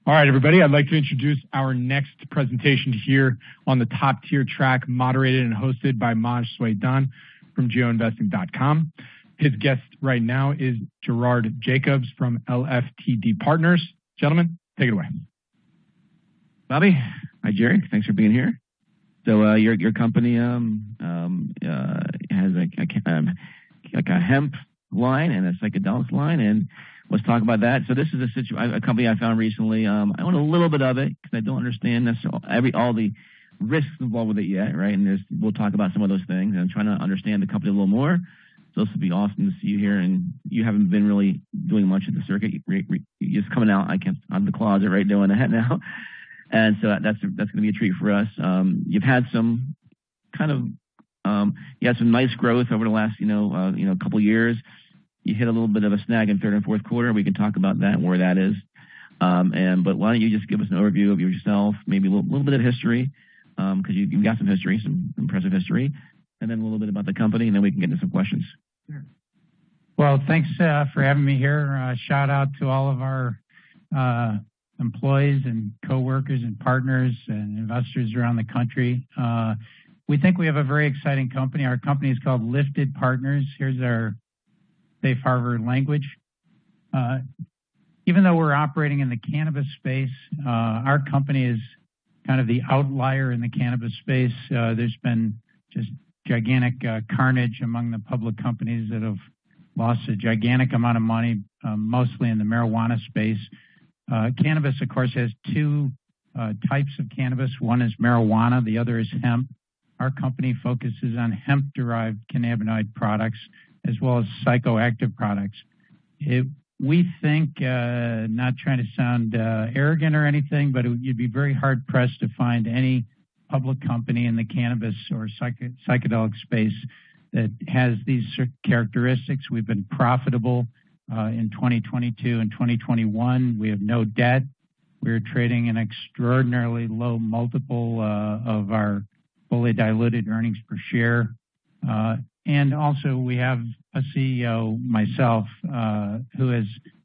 All right, everybody, I'd like to introduce our next presentation here on the top tier track, moderated and hosted by Maj Soueidan from geoinvesting.com. His guest right now is Gerard Jacobs from LFTD Partners. Gentlemen, take it away. Bobby, hi Jerry, thanks for being here. So your company has a hemp line and a psychedelics line, and let's talk about that. So this is a company I found recently. I own a little bit of it because I don't understand necessarily all the risks involved with it yet, right? And we'll talk about some of those things. And I'm trying to understand the company a little more. So this would be awesome to see you here. And you haven't been really doing much at the circuit. You're just coming out. Out of the closet, right, doing that now. And so that's going to be a treat for us. You've had some you had some nice growth over the last couple of years. You hit a little bit of a snag in third and fourth quarter. We can talk about that and where that is. But why don't you just give us an overview of yourself, maybe a little bit of history, because you've got some history, some impressive history, and then a little bit about the company, and then we can get into some questions. Sure. Well, thanks for having me here. Shout out to all of our employees and coworkers and partners and investors around the country. We think we have a very exciting company. Our company is called LIFD Partners. Here's our safe harbor language. Even though we're operating in the cannabis space, our company is kind of the outlier in the cannabis space. There's been just gigantic carnage among the public companies that have lost a gigantic amount of money, mostly in the marijuana space. Cannabis, of course, has two types of cannabis. One is marijuana, the other is hemp. Our company focuses on hemp-derived cannabinoid products as well as psychoactive products. We think, not trying to sound arrogant or anything, but you'd be very hard-pressed to find any public company in the cannabis or psychedelic space that has these characteristics. We've been profitable in 2022 and 2021. We have no debt. We're trading an extraordinarily low multiple of our fully diluted earnings per share. And also we have a CEO, myself, who has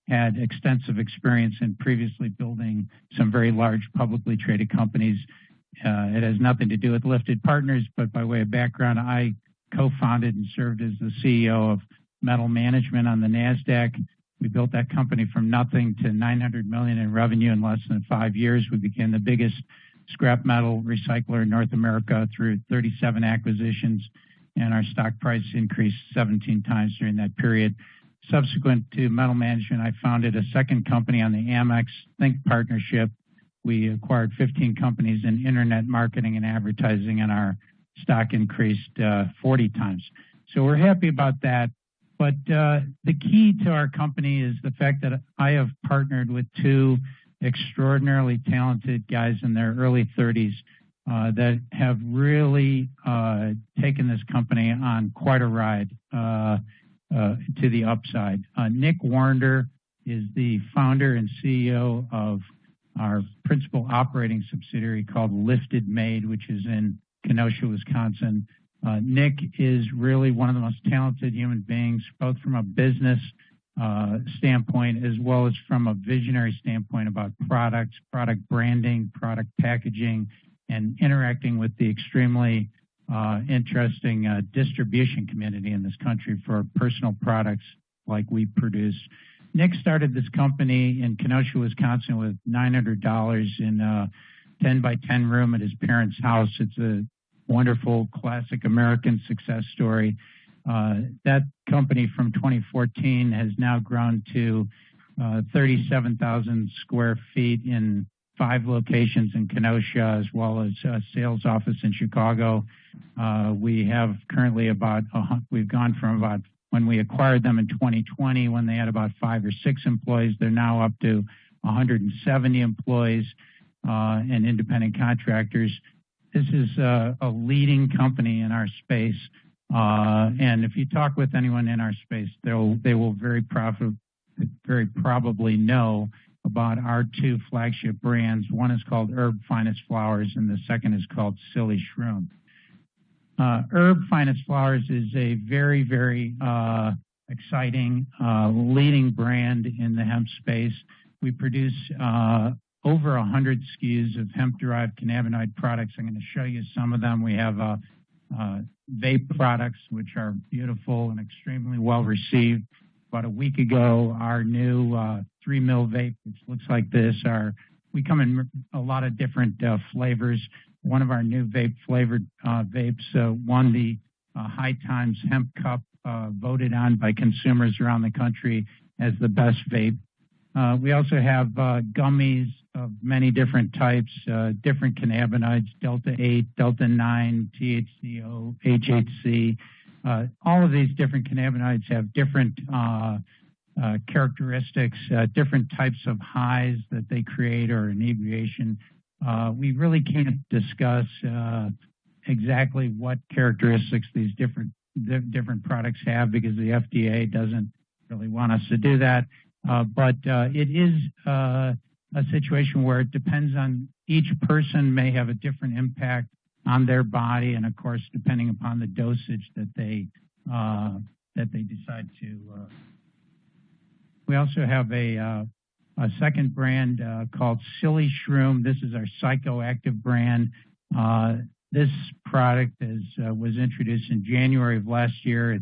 had extensive experience in previously building some very large publicly traded companies. It has nothing to do with LIFD Partners, but by way of background, I co-founded and served as the CEO of Metal Management on the NASDAQ. We built that company from nothing to $900 million in revenue in less than 5 years. We became the biggest scrap metal recycler in North America through 37 acquisitions, and our stock price increased 17 times during that period. Subsequent to Metal Management, I founded a second company on the Amex Think Partnership. We acquired 15 companies in internet marketing and advertising, and our stock increased 40 times. So we're happy about that. But the key to our company is the fact that I have partnered with two extraordinarily talented guys in their early 30s that have really taken this company on quite a ride to the upside. Nick Warrender is the founder and CEO of our principal operating subsidiary called LIFD Made, which is in Kenosha, Wisconsin. Nick is really one of the most talented human beings, both from a business standpoint as well as from a visionary standpoint about products, product branding, product packaging, and interacting with the extremely interesting distribution community in this country for personal products like we produce. Nick started this company in Kenosha, Wisconsin with $900 in a 10 by 10 room at his parents' house. It's a wonderful classic American success story. That company from 2014 has now grown to 37,000 square feet in 5 locations in Kenosha, as well as a sales office in Chicago. We have currently we've gone from about, when we acquired them in 2020, when they had about 5 or 6 employees, they're now up to 170 employees and independent contractors. This is a leading company in our space. And if you talk with anyone in our space, they will very probably know about our 2 flagship brands. One is called Herb Finest Flowers, and the second is called Silly Shroom. Herb Finest Flowers is a very, very exciting leading brand in the hemp space. We produce over 100 SKUs of hemp-derived cannabinoid products. I'm going to show you some of them. We have vape products, which are beautiful and extremely well received. About a week ago, our new 3 mil vape, which looks like this, we come in a lot of different flavors. One of our new vape flavored vapes won the High Times Hemp Cup, voted on by consumers around the country as the best vape. We also have gummies of many different types, different cannabinoids, Delta 8, Delta 9, THCO, HHC. All of these different cannabinoids have different characteristics, different types of highs that they create or inebriation. We really can't discuss exactly what characteristics these different products have because the FDA doesn't really want us to do that. But it is a situation where it depends on each person may have a different impact on their body, and of course, depending upon the dosage that they decide to. We also have a second brand called Silly Shroom. This is our psychoactive brand. This product was introduced in January of last year.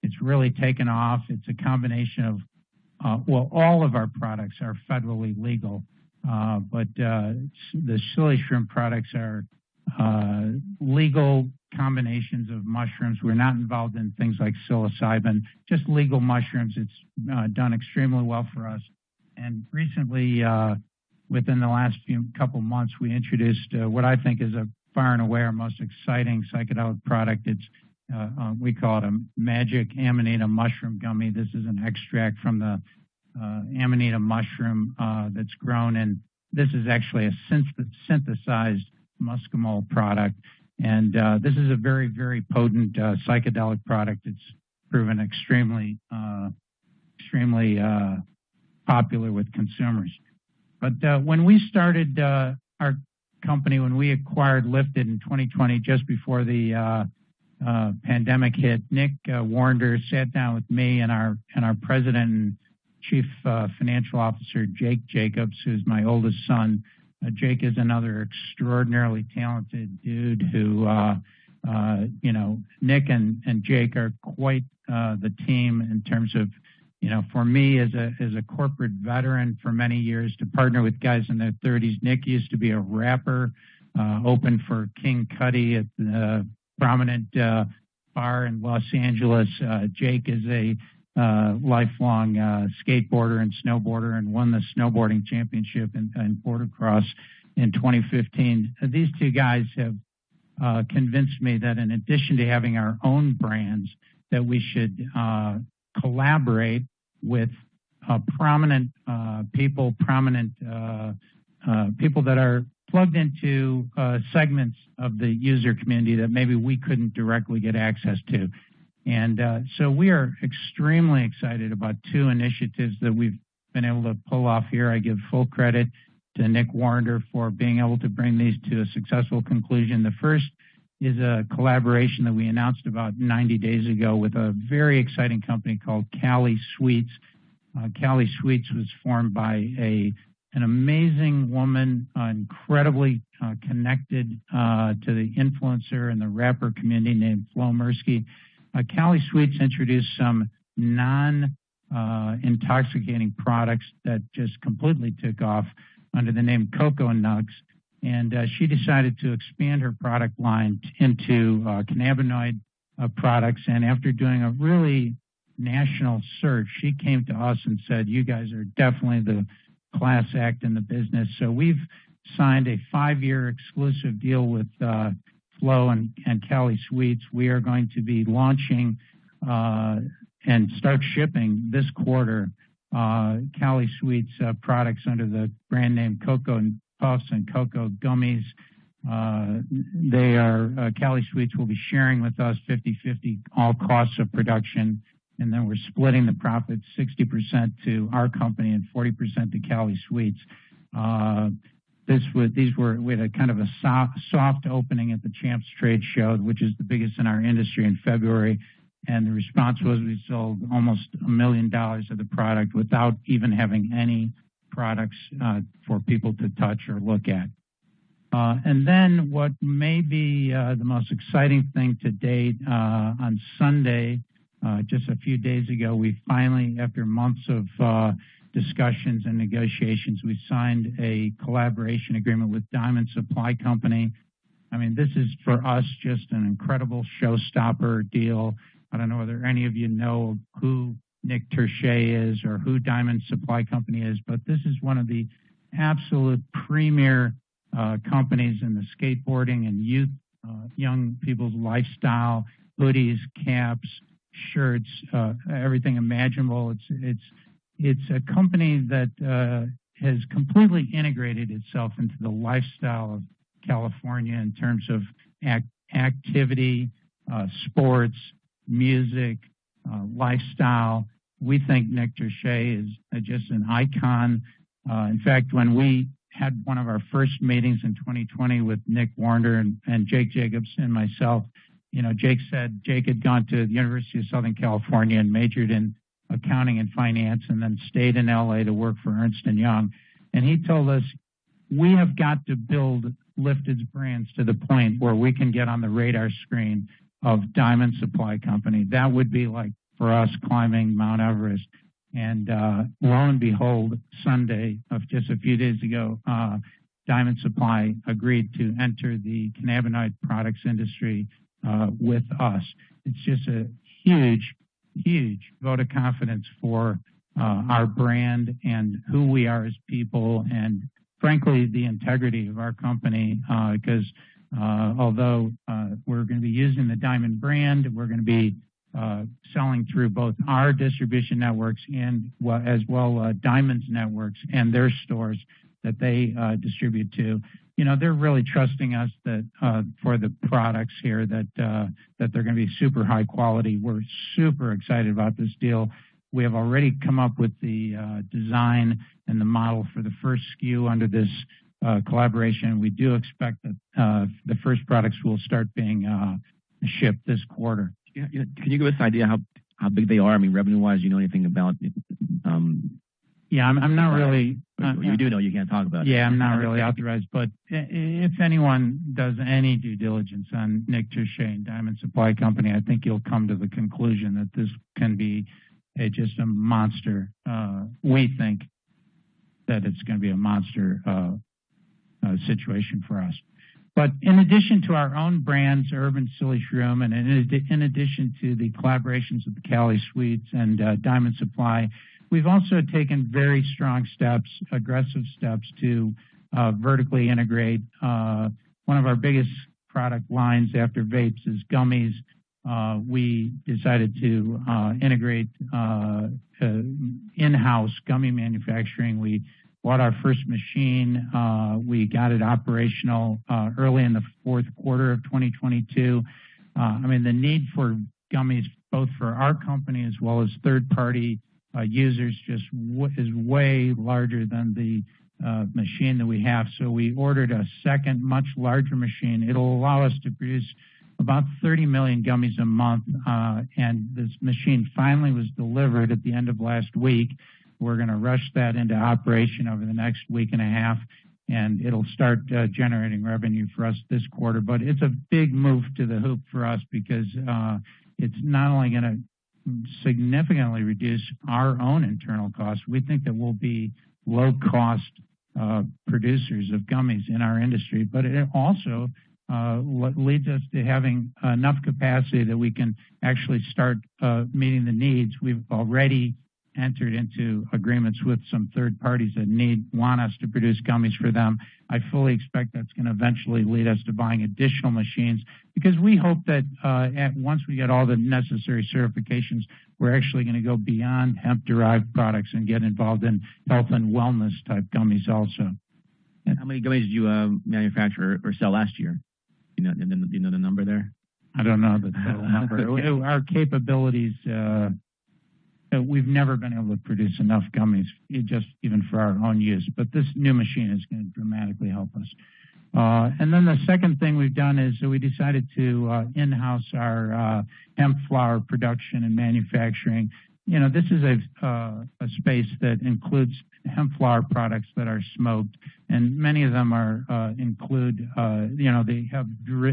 It's really taken off. It's a combination of all of our products are federally legal, but the Silly Shroom products are legal combinations of mushrooms. We're not involved in things like psilocybin, just legal mushrooms. It's done extremely well for us. And recently, within the last couple months, we introduced what I think is a far and away our most exciting psychedelic product. It's we call it a magic Amanita mushroom gummy. This is an extract from the Amanita mushroom that's grown, and this is actually a synthesized muscimol product. And this is a very, very potent psychedelic product. It's proven extremely popular with consumers. But when we started our company, when we acquired LIFD in 2020, just before the pandemic hit, Nick Warrender sat down with me and our president and chief financial officer, Jake Jacobs, who's my oldest son. Jake is another extraordinarily talented dude who, Nick and Jake are quite the team in terms of, for me as a corporate veteran for many years to partner with guys in their 30s. Nick used to be a rapper, opened for King Cudi at the prominent bar in Los Angeles. Jake is a lifelong skateboarder and snowboarder and won the snowboarding championship in Bordercross in 2015. These two guys have convinced me that in addition to having our own brands, that we should collaborate with prominent people that are plugged into segments of the user community that maybe we couldn't directly get access to. And so we are extremely excited about two initiatives that we've been able to pull off here. I give full credit to Nick Warrender for being able to bring these to a successful conclusion. The first is a collaboration that we announced about 90 days ago with a very exciting company called Cali Sweets. Cali Sweets was formed by an amazing woman, incredibly connected to the influencer and the rapper community named Flo Mirsky. Cali Sweets introduced some non-intoxicating products that just completely took off under the name Cocoa Nugs. And she decided to expand her product line into cannabinoid products. And after doing a really national search, she came to us and said, you guys are definitely the class act in the business. So we've signed a 5-year exclusive deal with Flo and Cali Sweets. We are going to be launching and start shipping this quarter Cali Sweets products under the brand name Cocoa Puffs and Cocoa Gummies. Cali Sweets will be sharing with us 50-50 all costs of production, and then we're splitting the profits 60% to our company and 40% to Cali Sweets. We had a kind of a soft opening at the Champs Trade Show, which is the biggest in our industry, in February. And the response was we sold almost $1 million of the product without even having any products for people to touch or look at. And then what may be the most exciting thing to date, on Sunday, just a few days ago, we finally, after months of discussions and negotiations, we signed a collaboration agreement with Diamond Supply Company. I mean, this is for us just an incredible showstopper deal. I don't know whether any of you know who Nick Terche is or who Diamond Supply Company is, but this is one of the absolute premier companies in the skateboarding and youth, young people's lifestyle, hoodies, caps, shirts, everything imaginable. It's a company that has completely integrated itself into the lifestyle of California in terms of activity, sports, music, lifestyle. We think Nick Terche is just an icon. In fact, when we had one of our first meetings in 2020 with Nick Warner and Jake Jacobs and myself, you know, Jake said Jake had gone to the University of Southern California and majored in accounting and finance and then stayed in LA to work for Ernst & Young. And he told us, we have got to build LIFD's brands to the point where we can get on the radar screen of Diamond Supply Company. That would be like for us climbing Mount Everest. And lo and behold, Sunday of just a few days ago, Diamond Supply agreed to enter the cannabinoid products industry with us. It's just a huge, huge vote of confidence for our brand and who we are as people, and frankly, the integrity of our company, because although we're going to be using the Diamond brand, we're going to be selling through both our distribution networks and as well Diamond's networks and their stores that they distribute to. You know, they're really trusting us that for the products here that they're going to be super high quality. We're super excited about this deal. We have already come up with the design and the model for the first SKU under this collaboration. We do expect that the first products will start being shipped this quarter. Yeah, can you give us an idea how big they are? I mean, revenue-wise, you know anything about it? Yeah, I'm not really. You do know, you can't talk about it. Yeah, I'm not really authorized. But if anyone does any due diligence on Nick Terche and Diamond Supply Company, I think you'll come to the conclusion that this can be just a monster. We think that it's going to be a monster situation for us. But in addition to our own brands, Urban Silly Shroom, and in addition to the collaborations with the Cali Sweets and Diamond Supply, we've also taken very strong steps, aggressive steps to vertically integrate. One of our biggest product lines after vapes is gummies. We decided to integrate in-house gummy manufacturing. We bought our first machine. We got it operational early in the fourth quarter of 2022. I mean, the need for gummies, both for our company as well as third-party users, just is way larger than the machine that we have. So we ordered a second, much larger machine. It'll allow us to produce about 30 million gummies a month, and this machine finally was delivered at the end of last week. We're going to rush that into operation over the next week and a half, and it'll start generating revenue for us this quarter. But it's a big move to the hoop for us because it's not only going to significantly reduce our own internal costs, we think that we'll be low-cost producers of gummies in our industry, but it also leads us to having enough capacity that we can actually start meeting the needs. We've already entered into agreements with some third parties that want us to produce gummies for them. I fully expect that's going to eventually lead us to buying additional machines because we hope that once we get all the necessary certifications, we're actually going to go beyond hemp-derived products and get involved in health and wellness type gummies also. How many gummies did you manufacture or sell last year? You know the number there? I don't know the total number. Our capabilities, we've never been able to produce enough gummies, just even for our own use. But this new machine is going to dramatically help us. And then the second thing we've done is we decided to in-house our hemp flower production and manufacturing. this is a space that includes hemp flower products that are smoked, and many of them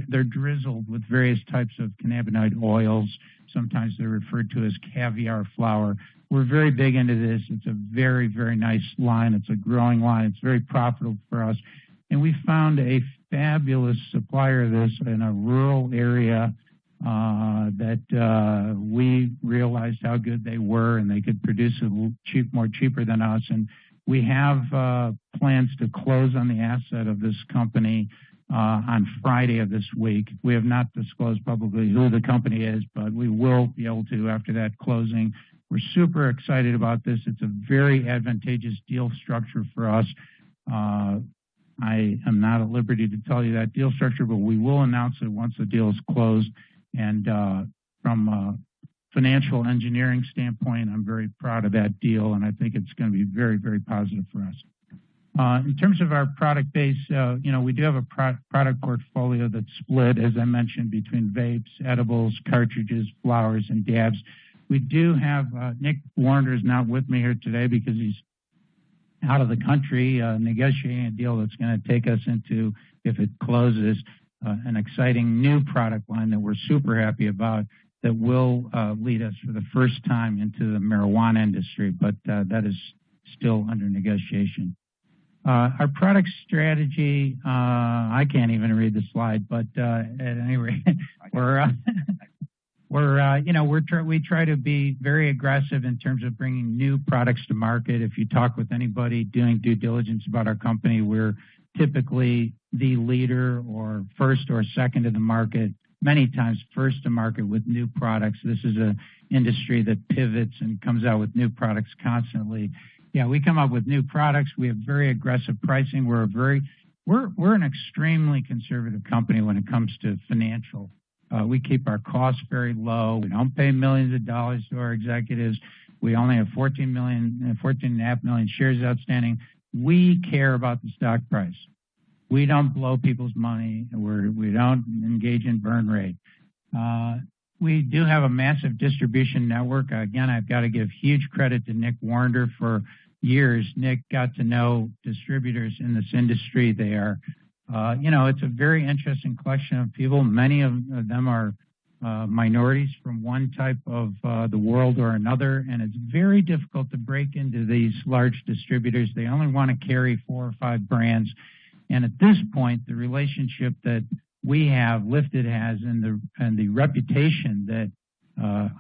they're drizzled with various types of cannabinoid oils. Sometimes they're referred to as caviar flour. We're very big into this. It's a very, very nice line. It's a growing line. It's very profitable for us. And we found a fabulous supplier of this in a rural area that we realized how good they were, and they could produce it more cheaper than us. And we have plans to close on the asset of this company on Friday of this week. We have not disclosed publicly who the company is, but we will be able to after that closing. We're super excited about this. It's a very advantageous deal structure for us. I am not at liberty to tell you that deal structure, but we will announce it once the deal is closed. And from a financial engineering standpoint, I'm very proud of that deal, and I think it's going to be very, very positive for us. In terms of our product base, we do have a product portfolio that's split, as I mentioned, between vapes, edibles, cartridges, flowers, and dabs. We do have Nick Warner is not with me here today because he's out of the country negotiating a deal that's going to take us into, if it closes, an exciting new product line that we're super happy about that will lead us for the first time into the marijuana industry, but that is still under negotiation. Our product strategy, I can't even read the slide, but at any rate, we try to be very aggressive in terms of bringing new products to market. If you talk with anybody doing due diligence about our company, we're typically the leader or first or second to the market, many times first to market with new products. This is an industry that pivots and comes out with new products constantly. Yeah, we come up with new products. We have very aggressive pricing. We're an extremely conservative company when it comes to financial. We keep our costs very low. We don't pay millions of dollars to our executives. We only have 14.5 million shares outstanding. We care about the stock price. We don't blow people's money. We don't engage in burn rate. We do have a massive distribution network. Again, I've got to give huge credit to Nick Warner. For years, Nick got to know distributors in this industry. They are, it's a very interesting collection of people. Many of them are minorities from one type of the world or another, and it's very difficult to break into these large distributors. They only want to carry 4 or 5 brands. And at this point, the relationship that we have, LIFD has, and the reputation that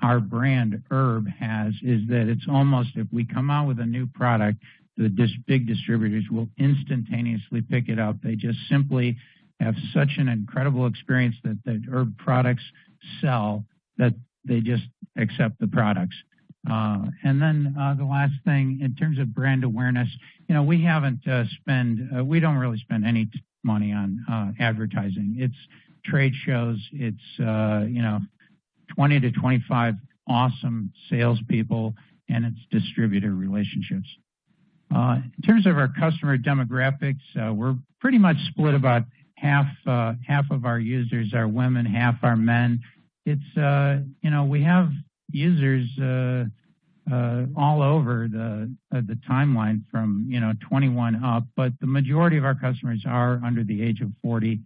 our brand Herb has is that it's almost, if we come out with a new product, the big distributors will instantaneously pick it up. They just simply have such an incredible experience that Herb products sell that they just accept the products. And then the last thing, in terms of brand awareness, we we don't really spend any money on advertising. It's trade shows. It's, 20 to 25 awesome salespeople, and it's distributor relationships. In terms of our customer demographics, we're pretty much split about half of our users are women, half are men. It's, we have users all over the timeline from 21 up, but the majority of our customers are under the age of 40.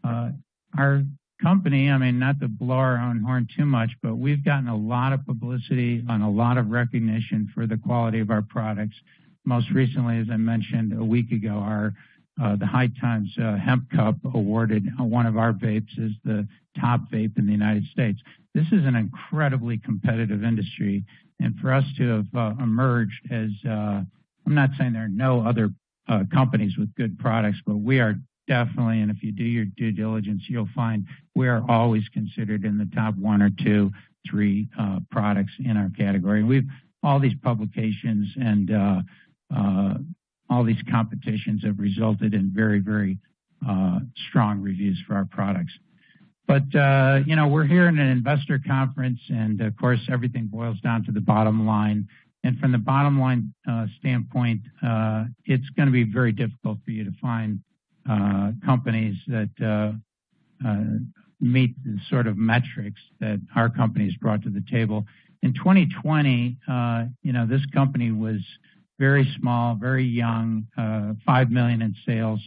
Our company, not to blow our own horn too much, but we've gotten a lot of publicity and a lot of recognition for the quality of our products. Most recently, as I mentioned a week ago, the High Times Hemp Cup awarded one of our vapes as the top vape in the United States. This is an incredibly competitive industry, and for us to have emerged as, I'm not saying there are no other companies with good products, but we are definitely, and if you do your due diligence, you'll find we are always considered in the top 1 or 2, 3 products in our category. We've all these publications and all these competitions have resulted in very, very strong reviews for our products. But, we're here in an investor conference, and of course, everything boils down to the bottom line. And from the bottom line standpoint, it's going to be very difficult for you to find companies that meet the sort of metrics that our company has brought to the table. in 2020, this company was very small, very young, $5 million in sales.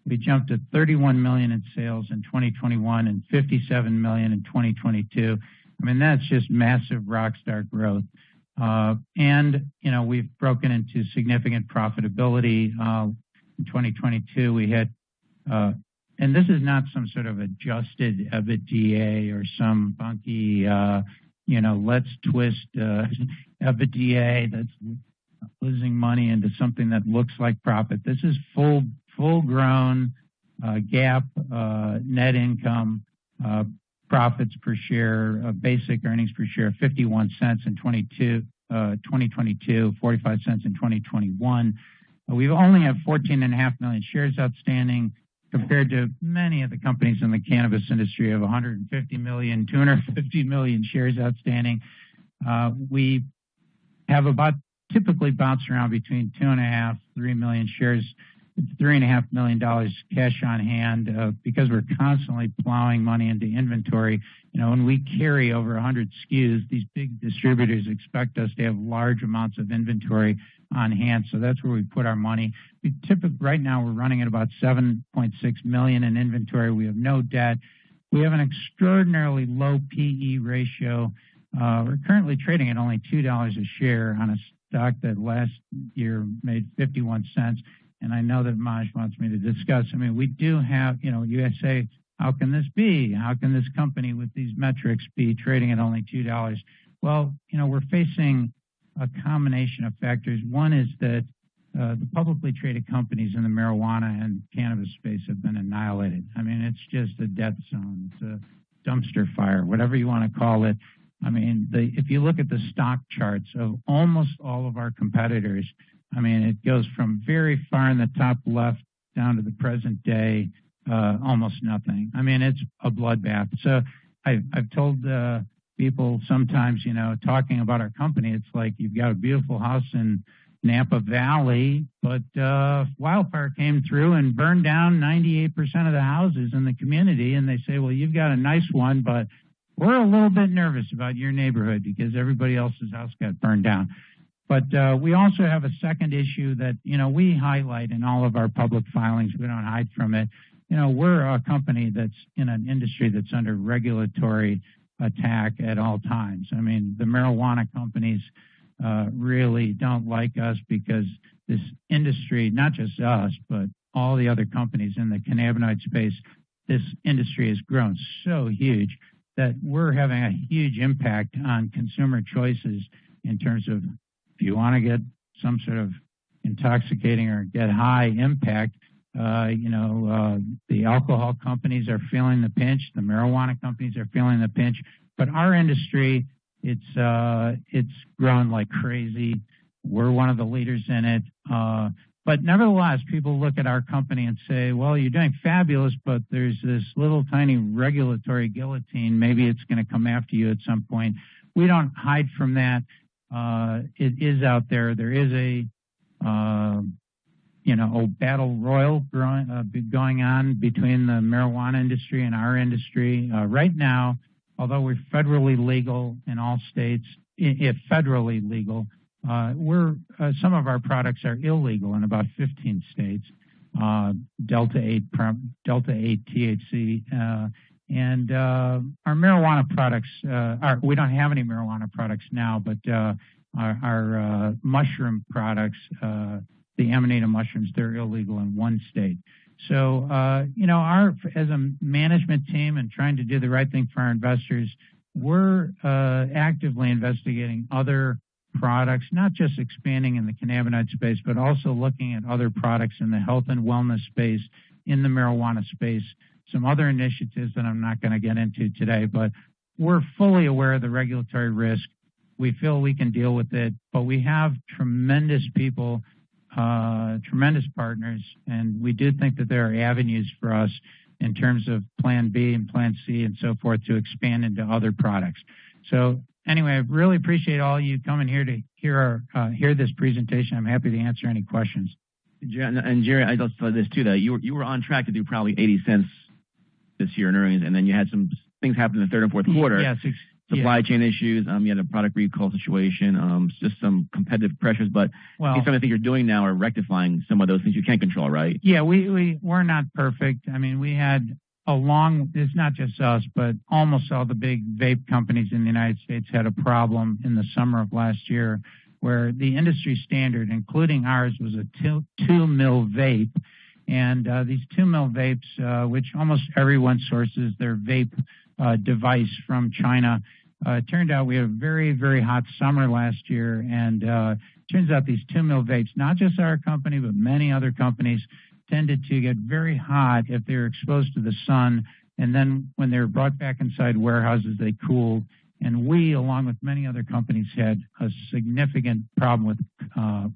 We jumped to $31 million in sales in 2021 and $57 million in 2022. I mean, that's just massive rock star growth. We've broken into significant profitability. In 2022, we had, and this is not some sort of adjusted EBITDA or some funky, let's twist EBITDA that's losing money into something that looks like profit. This is full-grown GAAP net income, profits per share, basic earnings per share, 51 cents in 2022, 45 cents in 2021. We only have 14.5 million shares outstanding compared to many of the companies in the cannabis industry of 150 million, 250 million shares outstanding. We have about typically bounce around between 2.5, 3 million shares, $3.5 million cash on hand because we're constantly plowing money into inventory. When we carry over 100 SKUs, these big distributors expect us to have large amounts of inventory on hand. So that's where we put our money. Right now, we're running at about 7.6 million in inventory. We have no debt. We have an extraordinarily low PE ratio. We're currently trading at only $2 a share on a stock that last year made 51 cents. And I know that Maj wants me to discuss. I mean, we do have, you guys say, how can this be? How can this company with these metrics be trading at only $2? Well, we're facing a combination of factors. One is that the publicly traded companies in the marijuana and cannabis space have been annihilated. I mean, it's just a death zone. It's a dumpster fire, whatever you want to call it. I mean, if you look at the stock charts of almost all of our competitors, I mean, it goes from very far in the top left down to the present day, almost nothing. I mean, it's a bloodbath. So I've told people sometimes, talking about our company, it's like you've got a beautiful house in Napa Valley, but wildfire came through and burned down 98% of the houses in the community. And they say, well, you've got a nice one, but we're a little bit nervous about your neighborhood because everybody else's house got burned down. But we also have a second issue that, we highlight in all of our public filings. We don't hide from it. We're a company that's in an industry that's under regulatory attack at all times. I mean, the marijuana companies really don't like us because this industry, not just us, but all the other companies in the cannabinoid space, this industry has grown so huge that we're having a huge impact on consumer choices in terms of if you want to get some sort of intoxicating or get high impact, the alcohol companies are feeling the pinch. The marijuana companies are feeling the pinch. But our industry, it's grown like crazy. We're one of the leaders in it. But nevertheless, people look at our company and say, well, you're doing fabulous, but there's this little tiny regulatory guillotine. Maybe it's going to come after you at some point. We don't hide from that. It is out there. There is a battle royal going on between the marijuana industry and our industry. Right now, although we're federally legal in all states, if federally legal, some of our products are illegal in about 15 states. Delta 8 THC, and our marijuana products. We don't have any marijuana products now, but our mushroom products, the Amanita mushrooms, they're illegal in one state. So, as a management team and trying to do the right thing for our investors, we're actively investigating other products, not just expanding in the cannabinoid space, but also looking at other products in the health and wellness space, in the marijuana space, some other initiatives that I'm not going to get into today, but we're fully aware of the regulatory risk. We feel we can deal with it, but we have tremendous people, tremendous partners, and we do think that there are avenues for us in terms of Plan B and Plan C and so forth to expand into other products. So anyway, I really appreciate all you coming here to hear this presentation. I'm happy to answer any questions. And Jerry, I just thought this too, that you were on track to do probably 80 cents this year in earnings, and then you had some things happen in the third and fourth quarter. Yes. supply chain issues. You had a product recall situation, just some competitive pressures, but some of the things you're doing now are rectifying some of those things you can't control, right? Yeah, we're not perfect. I mean, we had it's not just us, but almost all the big vape companies in the United States had a problem in the summer of last year where the industry standard, including ours, was a 2 mil vape. And these 2 mil vapes, which almost everyone sources their vape device from China, it turned out we had a very, very hot summer last year. And turns out these 2 mil vapes, not just our company, but many other companies, tended to get very hot if they were exposed to the sun. And then when they were brought back inside warehouses, they cooled. And we, along with many other companies, had a significant problem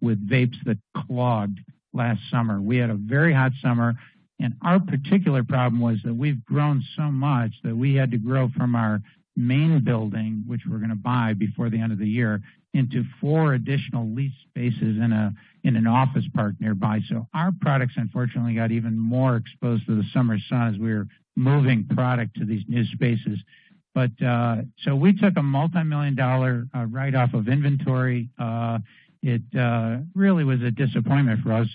with vapes that clogged last summer. We had a very hot summer, and our particular problem was that we've grown so much that we had to grow from our main building, which we're going to buy before the end of the year, into 4 additional lease spaces in an office park nearby. So our products, unfortunately, got even more exposed to the summer sun as we were moving product to these new spaces. But so we took a multi-million-dollar write-off of inventory. It really was a disappointment for us,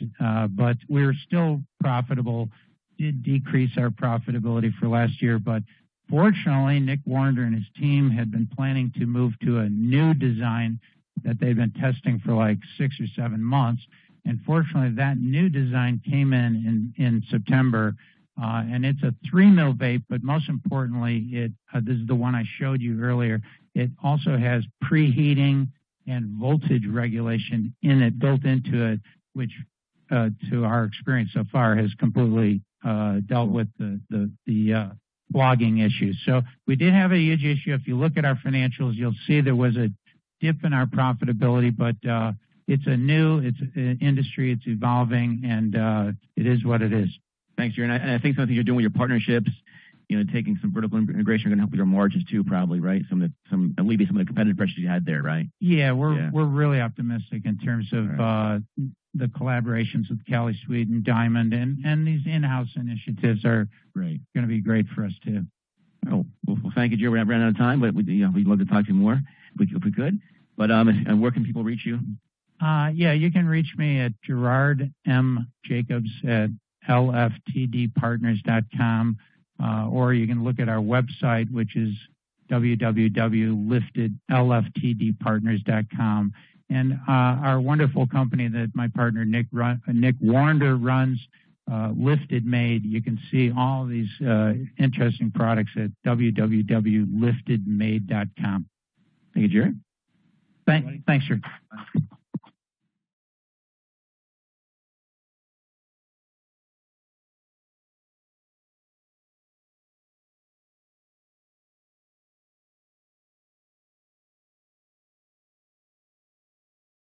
but we were still profitable. Did decrease our profitability for last year, but fortunately, Nick Warner and his team had been planning to move to a new design that they'd been testing for like 6 or 7 months. And fortunately, that new design came in September, and it's a 3 mil vape, but most importantly, this is the one I showed you earlier. It also has preheating and voltage regulation in it, built into it, which to our experience so far has completely dealt with the clogging issues. So we did have a huge issue. If you look at our financials, you'll see there was a dip in our profitability, but it's an industry, it's evolving, and it is what it is. Thanks, Jerry. And I think something you're doing with your partnerships, taking some vertical integration are going to help with your margins too, probably, right? Alleviate some of the competitive pressures you had there, right? Yeah, we're really optimistic in terms of the collaborations with Maj Soueidan, Diamond, and these in-house initiatives are going to be great for us too. Oh, well, thank you, Jerry. We're running out of time, but we'd love to talk to you more if we could. But and where can people reach you? Yeah, you can reach me at Gerard M. Jacobs at LFTDpartners.com, or you can look at our website, which is www.LFTDpartners.com. And our wonderful company that my partner Nick Warner runs, LIFD Made. You can see all these interesting products at www.liftedmade.com. Thank you, Jerry. Thanks, sir.